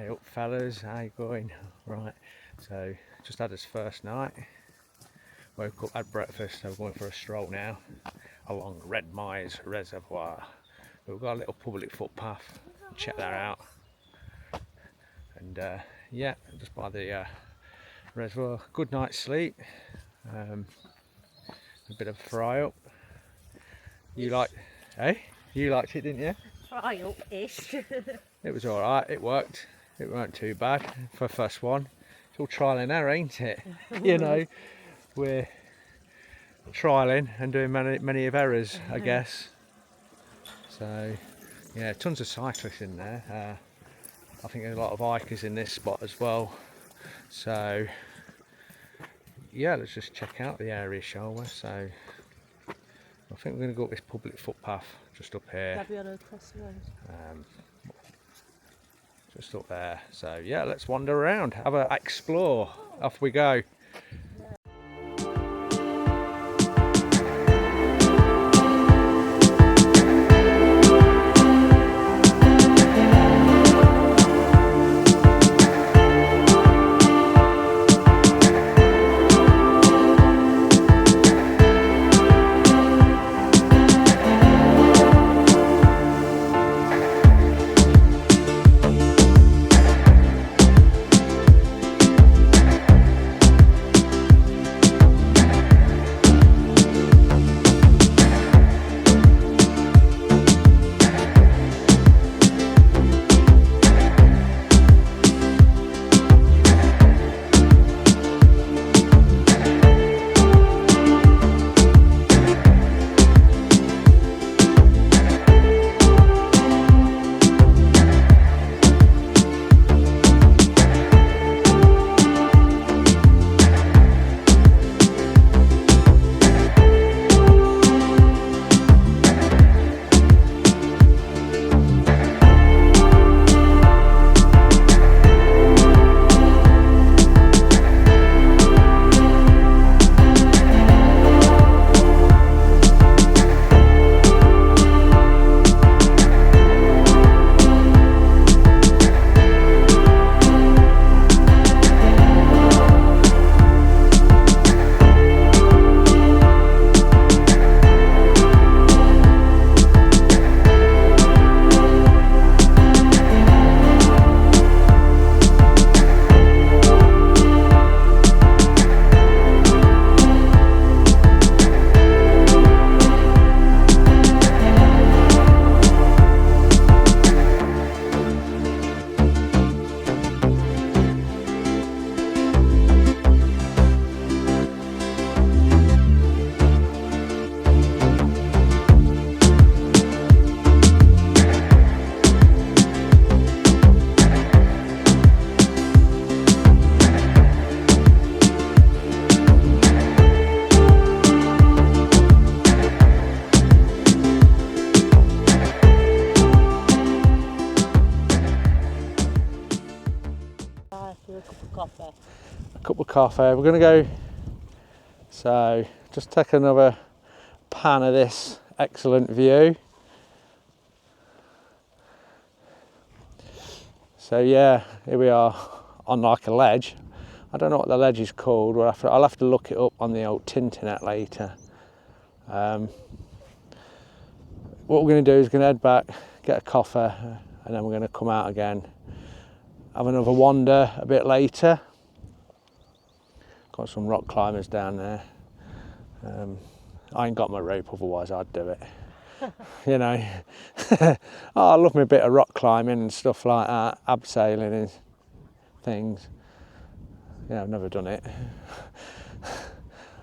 Hey up fellas, how you going? Right, so just had his first night. Woke up, had breakfast, so we're going for a stroll now along Redmires Reservoir. We've got a little public footpath, check that out. And yeah, just by the reservoir, good night's sleep. A bit of a fry up. You liked it, didn't you? Fry up-ish. It was alright, it worked. It weren't too bad for first one. It's all trial and error, ain't it? You know, we're trialing and doing many of errors, I guess. So yeah, tons of cyclists in there. I think there's a lot of hikers in this spot as well. So yeah, let's just check out the area, shall we? So I think we're going to go up this public footpath just up here. Just up there. So yeah, let's wander around, have a explore. Off we go. A cup of coffee. We're going to go, so just take another pan of this excellent view. So yeah, here we are on like a ledge. I don't know what the ledge is called. I'll have to look it up on the old Tinternet later. What we're going to do is going to head back, get a coffee, and then we're going to come out again, have another wander a bit later. Got some rock climbers down there. I ain't got my rope, otherwise I'd do it. You know, oh, I love me a bit of rock climbing and stuff like that, abseiling and things. Yeah, I've never done it. I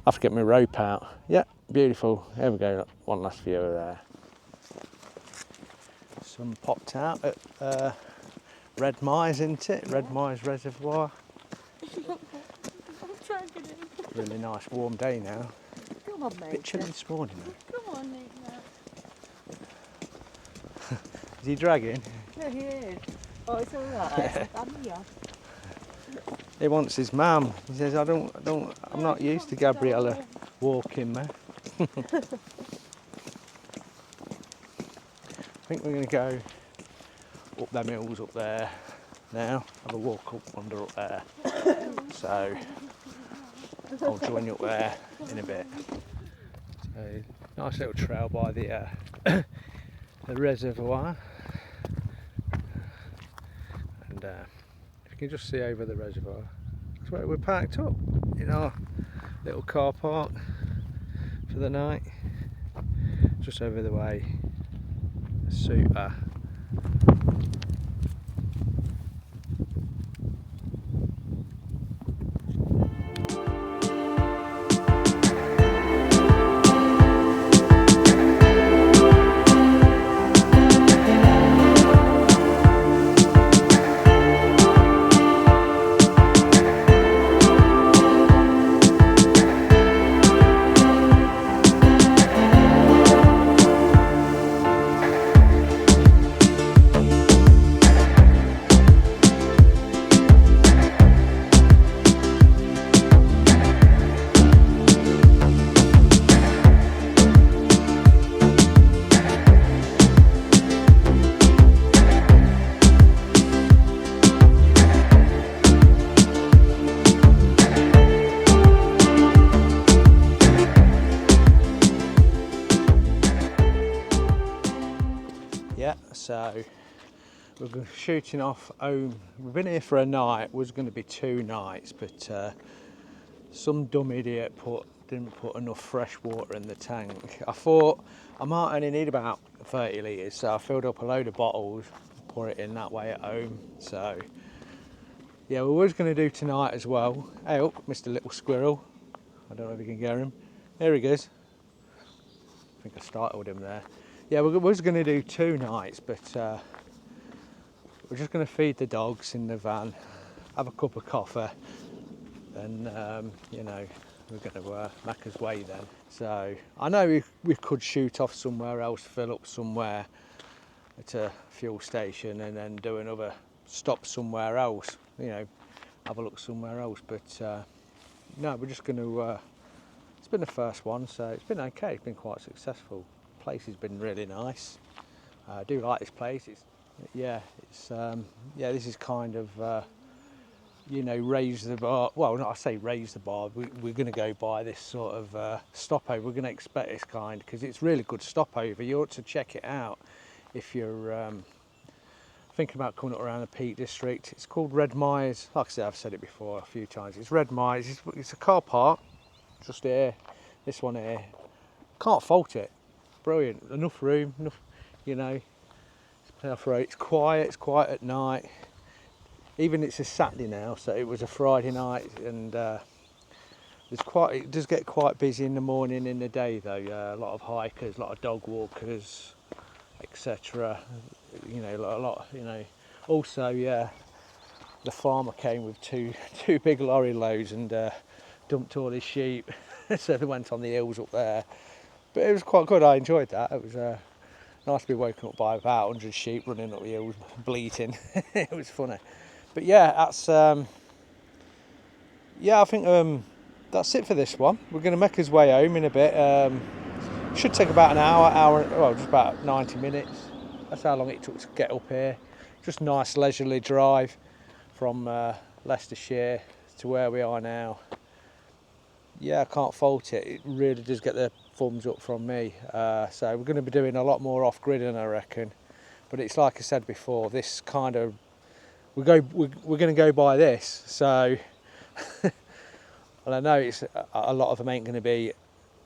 have to get my rope out. Yeah, beautiful. Here we go, one last view of there. Sun popped out at Redmires, isn't it? Redmires Reservoir. Really nice warm day now. Come on, mate. Bit chilly this morning though. Come on, Nick. Is he dragging? Yeah, he is. Oh, it's alright. I'm here. He wants his mum. He says, I'm not used to Gabriella walking, man. I think we're going to go up them hills up there, now, have a walk up under up there. So I'll join you up there in a bit. So nice little trail by the reservoir, and if you can just see over the reservoir, that's where we're parked up in our little car park for the night, just over the way. Super. Yeah, so we're shooting off home. We've been here for a night. It was going to be 2 nights, but some dumb idiot didn't put enough fresh water in the tank. I thought I might only need about 30 litres, so I filled up a load of bottles, pour it in that way at home. So yeah, we was going to do tonight as well. Hey up, Mr. Little Squirrel. I don't know if you can get him. There he goes. I think I startled him there. Yeah, we was going to do 2 nights, but we're just going to feed the dogs in the van, have a cup of coffee, and you know, we're going to make us way then. So I know we could shoot off somewhere else, fill up somewhere at a fuel station, and then do another stop somewhere else. You know, have a look somewhere else. But no, we're just going to. It's been the first one, so it's been okay. It's been quite successful. Place has been really nice. I do like this place. Yeah, this is kind of you know, raise the bar. Well, not I say raise the bar. We're going to go by this sort of stopover. We're going to expect this kind because it's really good stopover. You ought to check it out if you're thinking about coming up around the Peak District. It's called Redmires. Like I said, I've said it before a few times. It's Redmires. It's a car park just here. This one here. Can't fault it. Brilliant. Enough room. Enough, you know. It's quiet. It's quiet at night. Even it's a Saturday now, so it was a Friday night, and it does get quite busy in the morning, in the day though. A lot of hikers, a lot of dog walkers, etc. You know, a lot. You know, also the farmer came with two big lorry loads and dumped all his sheep, so they went on the hills up there. But it was quite good. I enjoyed that. It was nice to be woken up by about 100 sheep running up the hills, bleating. It was funny. But yeah, that's I think that's it for this one. We're going to make his way home in a bit. Should take about an hour, well, just about 90 minutes. That's how long it took to get up here. Just nice leisurely drive from Leicestershire to where we are now. Yeah, I can't fault it. It really does get the thumbs up from me. So we're going to be doing a lot more off-gridding, I reckon. But it's like I said before, this kind of we're going to go by this. So well, I know it's a lot of them ain't going to be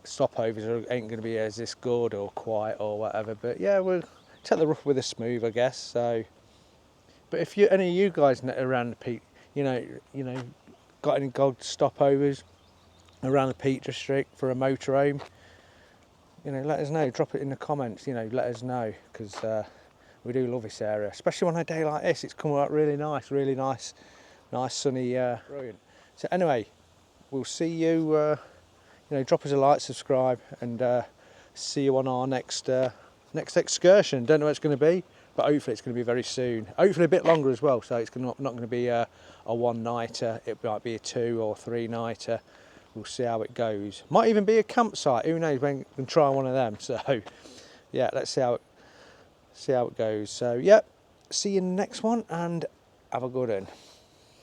stopovers, or ain't going to be as this good or quiet or whatever. But yeah, we'll take the rough with the smooth, I guess. So, but if any of you guys around the Peak, you know, got any good stopovers around the Peak District for a motorhome, you know, let us know. Drop it in the comments. You know, let us know, because we do love this area, especially on a day like this. It's come out really nice, sunny. Brilliant. So anyway, we'll see you. You know, drop us a like, subscribe, and see you on our next excursion. Don't know what it's going to be, but hopefully it's going to be very soon. Hopefully a bit longer as well. So it's not going to be a 1-nighter. It might be a 2 or 3-nighter. We'll see how it goes. Might even be a campsite. Who knows? We can try one of them. So yeah, let's see how it goes. So yeah, see you in the next one, and Have a good one.